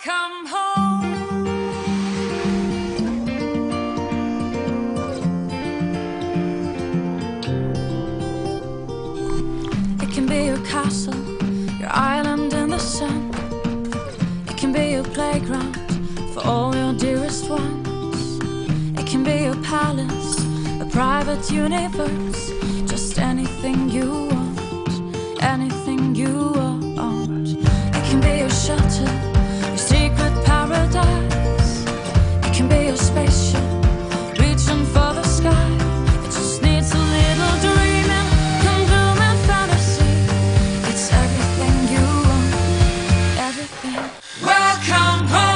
Welcome home. It can be your castle, your island in the sun. It can be your playground for all your dearest ones. It can be your palace, a private universe. Just anything you want, anything you want. It can be your shelter, your secret paradise. It can be your spaceship, reaching for the sky. It just needs a little dreaming, conjuring fantasy. It's everything you want, everything. Welcome home.